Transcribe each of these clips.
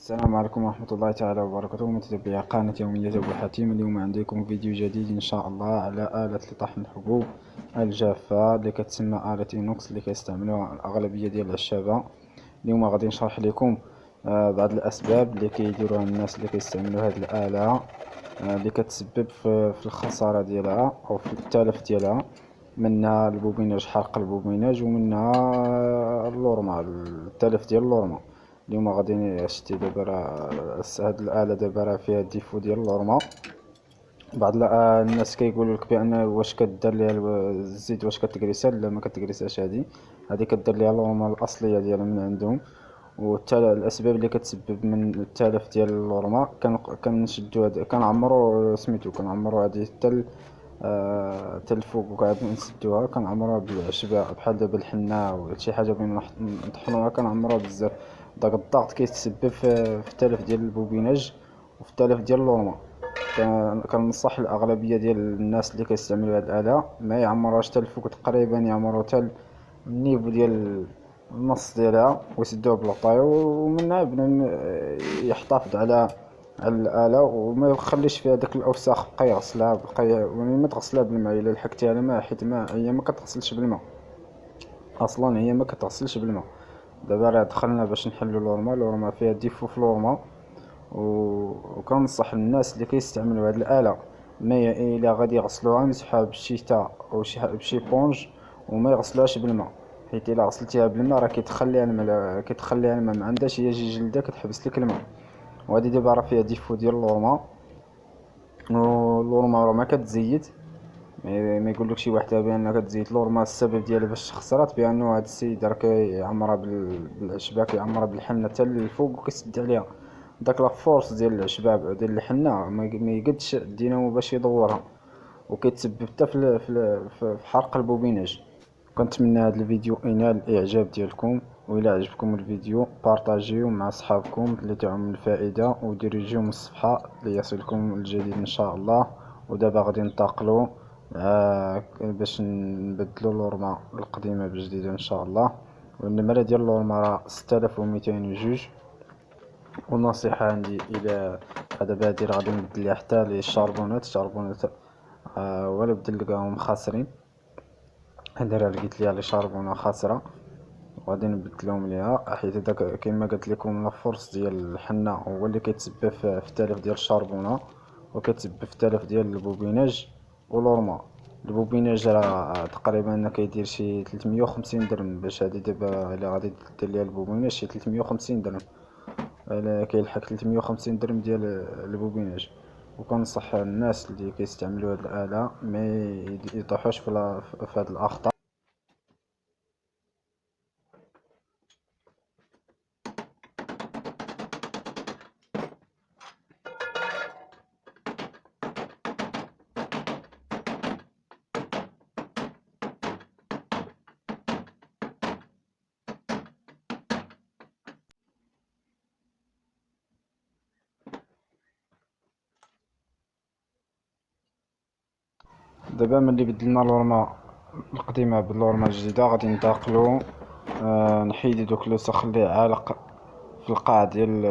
السلام عليكم ورحمة الله تعالى وبركاته، متتبعي قناة يومية أبو حاتم. اليوم عندكم فيديو جديد إن شاء الله على آلة لطحن الحبوب الجافة اللي كتسمى آلة إينوكس اللي كيستعملوها الأغلبية ديال العشابة. اليوم غادي نشرح لكم بعض الأسباب اللي كيديروها الناس اللي كيستعملوا هذه الآلة، اللي كتسبب في الخسارة ديالها أو في التلف ديالها. منها البوبيناج، حرق البوبيناج، ومنها اللورما، التلف ديال اللورما. اليوم غادي شتي دابا راه هاد الآلة دابا راه فيها ديفو ديال اللورما. بعض الناس كيقولوا لك بان واش كدير ليها الزيت، واش كتكريسها؟ لا، ما كتكريسهاش. هادي كدير ليها اللورما الاصليه ديالها من عندهم. الاسباب اللي كتسبب من التلف ديال اللورما كنشدو كنعمرو سميتو كنعمرو هادي حتى الفوق، وقاعد نسدوها كنعمروها بالعشبة بحال دابا الحنة ولا شي حاجة بغينا نطحنوها كنعمروها بزاف. داك الضغط كيتسبب في التلف ديال البوبيناج وفي التلف ديال اللورما. كنصح الاغلبيه ديال الناس اللي كيستعملوا هاد الاله ما يعمروهاش حتى الفوق، تقريبا يعمروا حتى النيفو ديال النص ديالها ويسدوها بلاطاي، ومنها بدا يحتفظ على الآلة وما يخليش فيها داك الأوساخ. بقى يغسلها، يعني ما تغسلها بالماء إلا لحقتي على ماء، حيت هي ما كتغسلش بالماء أصلا، هي ما كتغسلش بالماء. دابا راه دخلنا باش نحلو اللورما فيها ديفو في اللورما. وكنصح الناس اللي كيستعملوا هاد الآلة ما إلا غادي يغسلوها يمسحوها بالشيتا أو بشي بونج، وما يغسلوهاش بالماء، حيت إلا غسلتيها بالماء راه كيتخليها الماء، ما عندهاش هي جي جلدة كتحبس لك الماء. وهادي دابا راه فيها ديفو ديال اللورما، واللورما راه ما كتزيد. ما يقولك شي واحد بان كتزيد اللورما السبب ديالها باش خسرات، بانه هاد السيد راه كيعمرها بالعشبه، كيعمرها بالحنه حتى للفوق وكيسد عليها. داك لا فورس ديال العشبه ديال الحنه ما يقدش الدينامو باش يدورها، وكيتسبب حتى في حرق البوبيناج. كنتمنى هذا الفيديو ينال الاعجاب ديالكم، وإلا عجبكم الفيديو بارطاجيوه مع صحابكم اللي تعم الفائده، وديريجيهم الصفحه ليصلكم الجديد ان شاء الله. ودابا غادي ننتقلوا باش نبدلوا اللورما القديمه بالجديده ان شاء الله. والنمره ديال اللورما راه 6202. والنصيحه عندي الى هذا بادر غادي نبدل ليها حتى للشاربونات. ولا بدل لقاهم خاسرين، هذا راه لقيت ليها لي شاربونه خاسره وغادي نبدلهم ليها، حيت داك كيما قلت لكم لا فورس ديال الحنه هو اللي كيتسبب في التلف ديال الشاربونه، وكيتسبب في التلف ديال البوبيناج ولورما. البوبيناج راه تقريبا كيدير شي 350 درهم، باش هادي دابا الا غادي دير ليها البوبيناج شي 350 درهم، كيلحق 350 درهم ديال البوبيناج. وكنصح الناس اللي كيستعملوا هاد الآلة ما يطيحوش في هاد الأخطاء. دابا ملي بدلنا اللورما القديمه باللورما الجديده غادي ننتقلوا، نحيدو دوك الوسخ اللي عالق في القاع ديال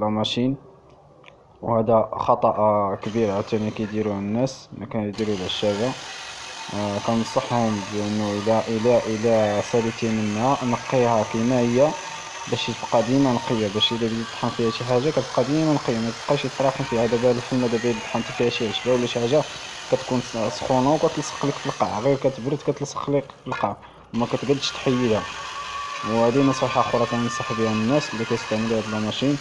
لا ماشين. وهذا خطأ كبير عاوتاني كيديروه الناس، ما كيديروا العشابه. كنصحهم بانه الى ساليتي منها نقيها كيما هي باش تبقى ديما نقيه، باش الا بديت تطحن فيها شي حاجه كتبقى ديما نقيه، ما تبقاش تراكم فيها. دابا الحله دابا الا طحنتي فيها شي عشبه ولا شي حاجه كتكون سخونه وكتلصق لك في القاع، غير كتبرد كتلصق لك في القاع وما كتقدش تحيدها. وهذه نصيحه اخرى كننصح بها الناس اللي كيستعملوا هاد الماشين،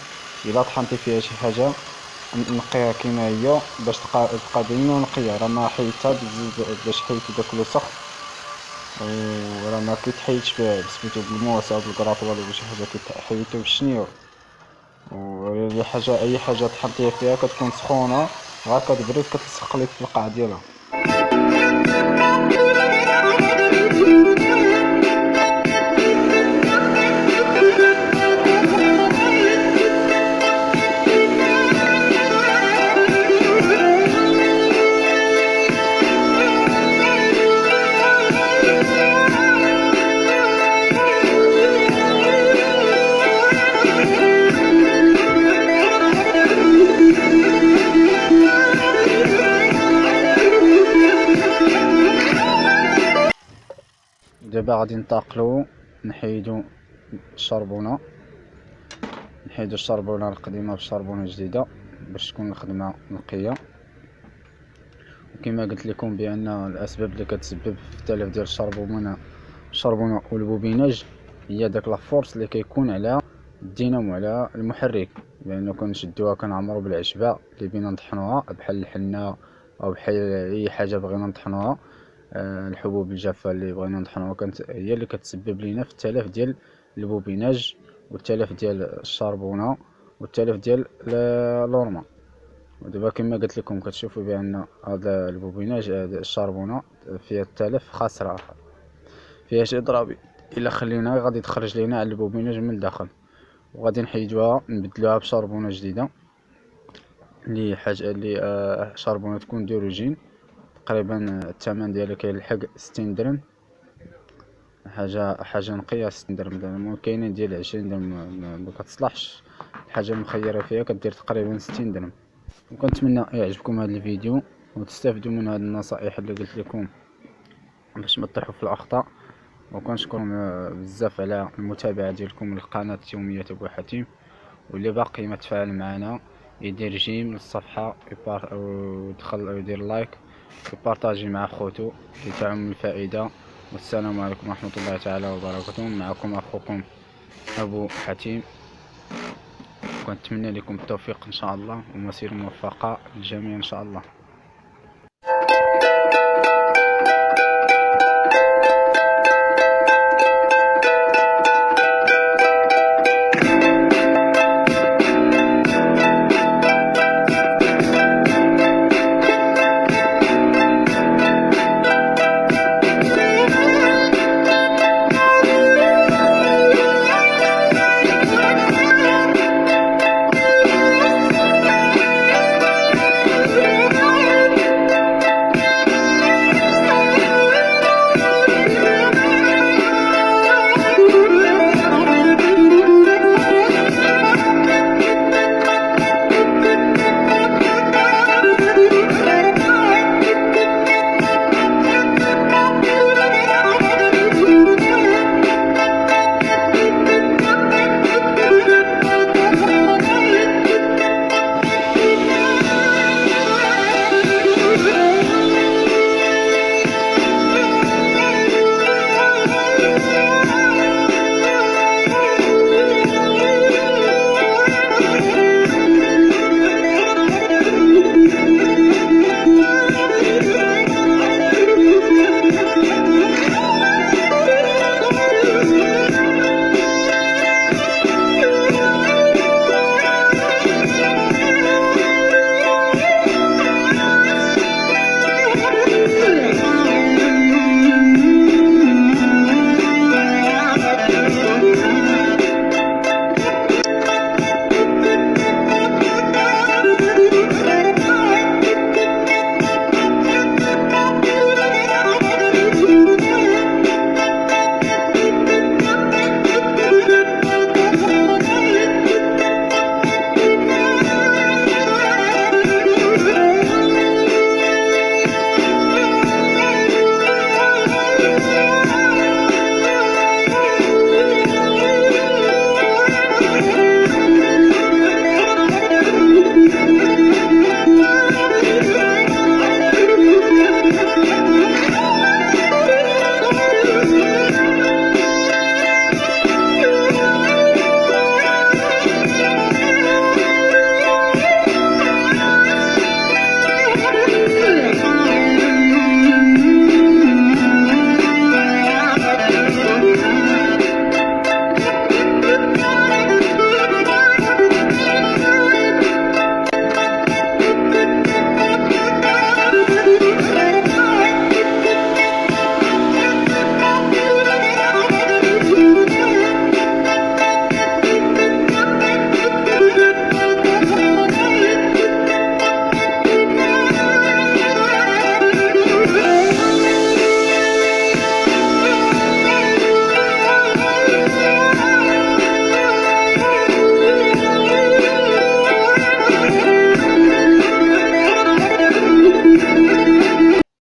الا طحنتي فيها شي حاجه نقيها كيما هي باش تبقى ديما نقيه. راه ما حيدتها باش حيدت داك الوسخ، وراه ما كيتحيدش بسميتو بالموس او بالكراطوال ولا شي حاجه، كيتحيدو بالشنيور. اي حاجه طحنتيها فيها كتكون سخونه، غير كتبرد كتلصق لك في القاع ديالها. دابا غادي ننتقلو نحيدو الشربونة، نحيدو الشربونة القديمة بالشربونة الجديدة باش تكون الخدمة نقية. وكما قلت لكم بان الاسباب اللي كتسبب في التلف ديال الشربونة والبوبيناج هي داك لافورس اللي كيكون على الدينامو، على المحرك، لانه كنشدوها كنعمرو بالعشبة اللي بينا نطحنوها بحال الحنة او بحال اي حاجة بغينا نطحنوها. الحبوب الجافة اللي بغينا نطحنوها هي اللي كتسبب لينا في التلف ديال البوبيناج والتلف ديال الشربونة والتلف ديال لورما. ودابا كما قلت لكم كتشوفوا بان هذا البوبيناج الشربونة فيها التلف خاسرة، فيها شي ضرابي الا خليناها غادي تخرج لينا على البوبيناج من الداخل. وغادي نحيدوها نبدلوها بشربونة جديدة اللي حاجة اللي شربونة تكون ديروجين، تقريبا الثمن ديالها كيلحق 60 درهم، حاجة نقية 60 درهم. كاينين ديال 20 درهم ما كتصلحش، الحاجة المخيرة فيها كدير تقريبا 60 درهم. وكنتمنى يعجبكم هذا الفيديو وتستافدوا من هذه النصائح اللي قلت لكم باش ما تطيحوا في الاخطاء. وكنشكركم بزاف على المتابعه ديالكم للقناه يوميات ابو حتيم. واللي باقي ما تفاعل معنا يدير جيم للصفحه ويدخل ويدير لايك ويبارطاجي مع خوتو لتعم الفائده. والسلام عليكم ورحمه الله تعالى وبركاته. معكم اخوكم ابو حتيم، وكنتمنى لكم التوفيق ان شاء الله ومسيره موفقه للجميع ان شاء الله.